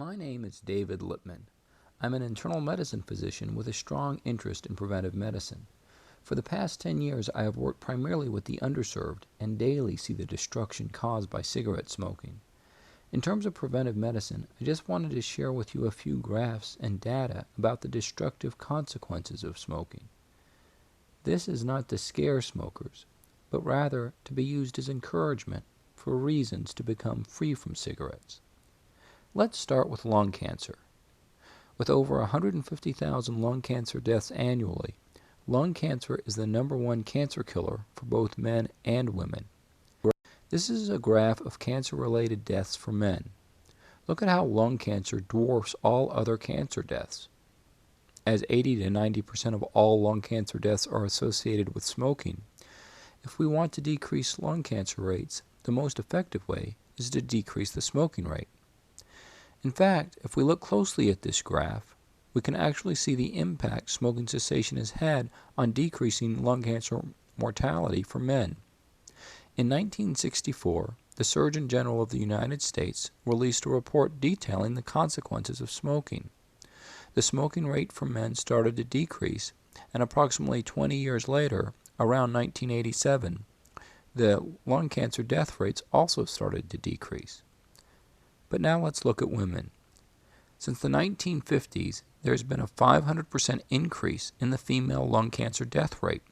My name is David Lipman. I'm an internal medicine physician with a strong interest in preventive medicine. For the past 10 years, I have worked primarily with the underserved and daily see the destruction caused by cigarette smoking. In terms of preventive medicine, I just wanted to share with you a few graphs and data about the destructive consequences of smoking. This is not to scare smokers, but rather to be used as encouragement for reasons to become free from cigarettes. Let's start with lung cancer. With over 150,000 lung cancer deaths annually, lung cancer is the #1 cancer killer for both men and women. This is a graph of cancer-related deaths for men. Look at how lung cancer dwarfs all other cancer deaths. As 80 to 90% of all lung cancer deaths are associated with smoking, if we want to decrease lung cancer rates, the most effective way is to decrease the smoking rate. In fact, if we look closely at this graph, we can actually see the impact smoking cessation has had on decreasing lung cancer mortality for men. In 1964, the Surgeon General of the United States released a report detailing the consequences of smoking. The smoking rate for men started to decrease, and approximately 20 years later, around 1987, the lung cancer death rates also started to decrease. But now let's look at women. Since the 1950s, there has been a 500% increase in the female lung cancer death rate.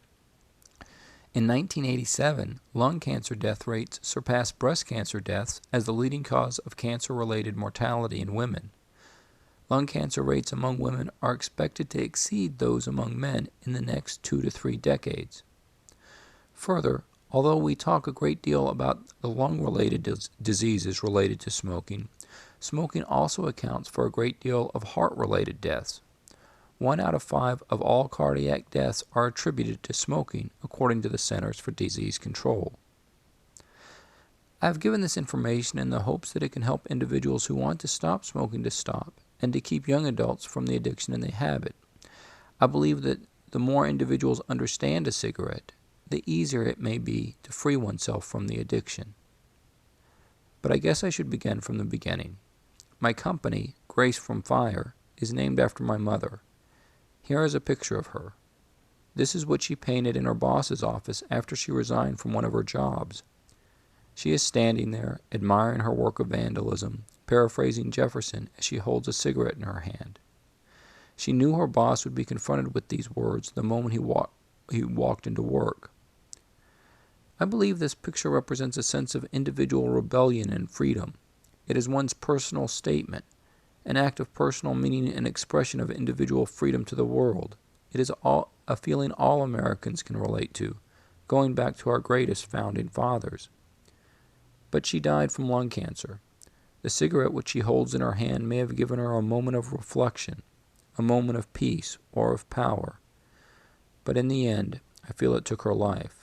In 1987, lung cancer death rates surpassed breast cancer deaths as the leading cause of cancer-related mortality in women. Lung cancer rates among women are expected to exceed those among men in the next 2 to 3 decades. Further, although we talk a great deal about the lung-related diseases related to smoking, smoking also accounts for a great deal of heart-related deaths. 1 out of 5 of all cardiac deaths are attributed to smoking, according to the Centers for Disease Control. I have given this information in the hopes that it can help individuals who want to stop smoking to stop, and to keep young adults from the addiction and the habit. I believe that the more individuals understand a cigarette, the easier it may be to free oneself from the addiction. But I guess I should begin from the beginning. My company, Grace from Fire, is named after my mother. Here is a picture of her. This is what she painted in her boss's office after she resigned from one of her jobs. She is standing there, admiring her work of vandalism, paraphrasing Jefferson as she holds a cigarette in her hand. She knew her boss would be confronted with these words the moment he walked into work. I believe this picture represents a sense of individual rebellion and freedom. It is one's personal statement, an act of personal meaning and expression of individual freedom to the world. It is a feeling all Americans can relate to, going back to our greatest founding fathers. But she died from lung cancer. The cigarette which she holds in her hand may have given her a moment of reflection, a moment of peace or of power. But in the end, I feel it took her life.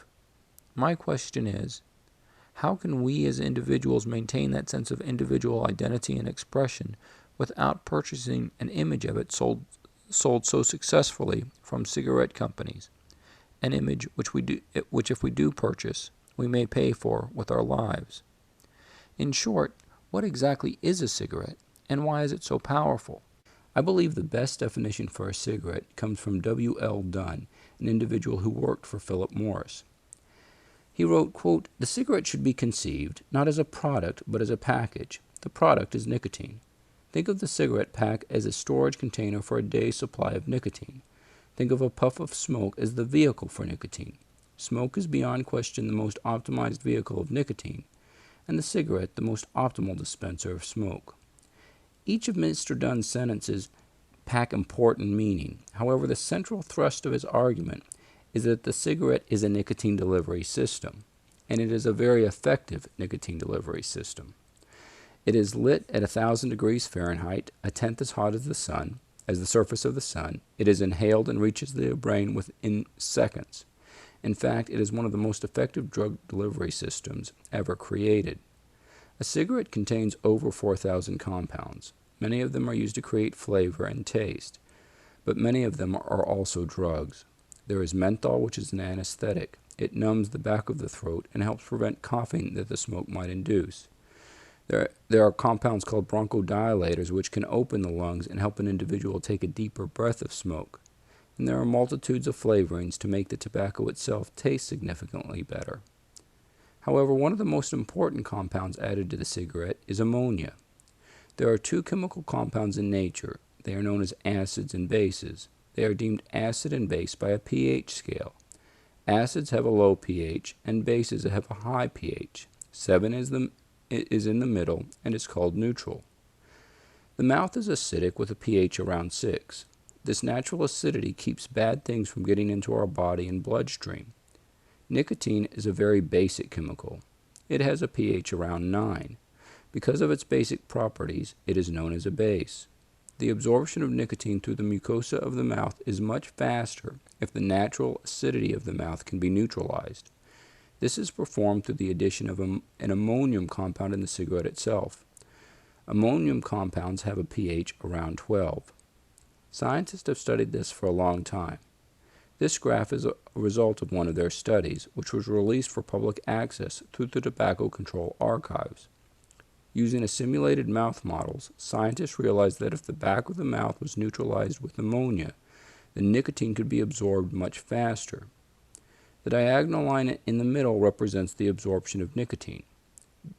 My question is, how can we as individuals maintain that sense of individual identity and expression without purchasing an image of it sold so successfully from cigarette companies, an image which if we do purchase, we may pay for with our lives? In short, what exactly is a cigarette, and why is it so powerful? I believe the best definition for a cigarette comes from W.L. Dunn, an individual who worked for Philip Morris. He wrote, quote, "The cigarette should be conceived not as a product, but as a package. The product is nicotine. Think of the cigarette pack as a storage container for a day's supply of nicotine. Think of a puff of smoke as the vehicle for nicotine. Smoke is beyond question the most optimized vehicle of nicotine, and the cigarette the most optimal dispenser of smoke." Each of Mr. Dunn's sentences pack important meaning. However, the central thrust of his argument is that the cigarette is a nicotine delivery system, and it is a very effective nicotine delivery system. It is lit at 1,000 degrees Fahrenheit, a tenth as hot as the surface of the sun. It is inhaled and reaches the brain within seconds. In fact, it is one of the most effective drug delivery systems ever created. A cigarette contains over 4,000 compounds. Many of them are used to create flavor and taste, but many of them are also drugs. There is menthol, which is an anesthetic. It numbs the back of the throat and helps prevent coughing that the smoke might induce. There are compounds called bronchodilators which can open the lungs and help an individual take a deeper breath of smoke. And there are multitudes of flavorings to make the tobacco itself taste significantly better. However, one of the most important compounds added to the cigarette is ammonia. There are two chemical compounds in nature. They are known as acids and bases. They are deemed acid and base by a pH scale. Acids have a low pH and bases have a high pH. 7 is in the middle and is called neutral. The mouth is acidic with a pH around 6. This natural acidity keeps bad things from getting into our body and bloodstream. Nicotine is a very basic chemical. It has a pH around 9. Because of its basic properties, it is known as a base. The absorption of nicotine through the mucosa of the mouth is much faster if the natural acidity of the mouth can be neutralized. This is performed through the addition of an ammonium compound in the cigarette itself. Ammonium compounds have a pH around 12. Scientists have studied this for a long time. This graph is a result of one of their studies, which was released for public access through the Tobacco Control Archives. Using a simulated mouth models, scientists realized that if the back of the mouth was neutralized with ammonia, the nicotine could be absorbed much faster. The diagonal line in the middle represents the absorption of nicotine.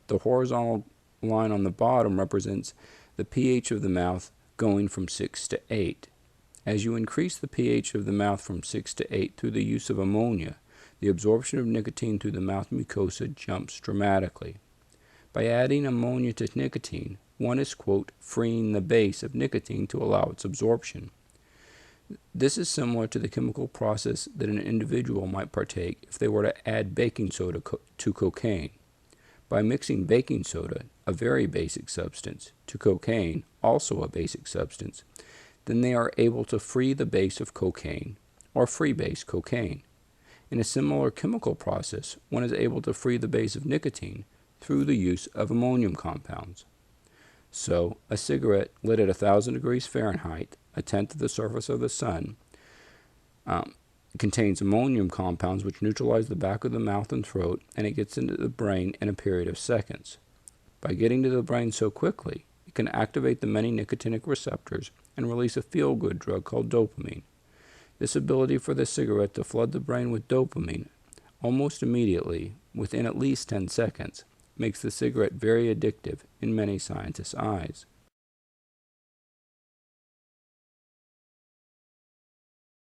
The horizontal line on the bottom represents the pH of the mouth going from 6 to 8. As you increase the pH of the mouth from 6 to 8 through the use of ammonia, the absorption of nicotine through the mouth mucosa jumps dramatically. By adding ammonia to nicotine, one is, quote, freeing the base of nicotine to allow its absorption. This is similar to the chemical process that an individual might partake if they were to add baking soda to cocaine. By mixing baking soda, a very basic substance, to cocaine, also a basic substance, then they are able to free the base of cocaine, or freebase cocaine. In a similar chemical process, one is able to free the base of nicotine through the use of ammonium compounds. So, a cigarette lit at 1,000 degrees Fahrenheit, a tenth of the surface of the sun, contains ammonium compounds which neutralize the back of the mouth and throat, and it gets into the brain in a period of seconds. By getting to the brain so quickly, it can activate the many nicotinic receptors and release a feel-good drug called dopamine. This ability for the cigarette to flood the brain with dopamine almost immediately, within at least 10 seconds, makes the cigarette very addictive in many scientists' eyes.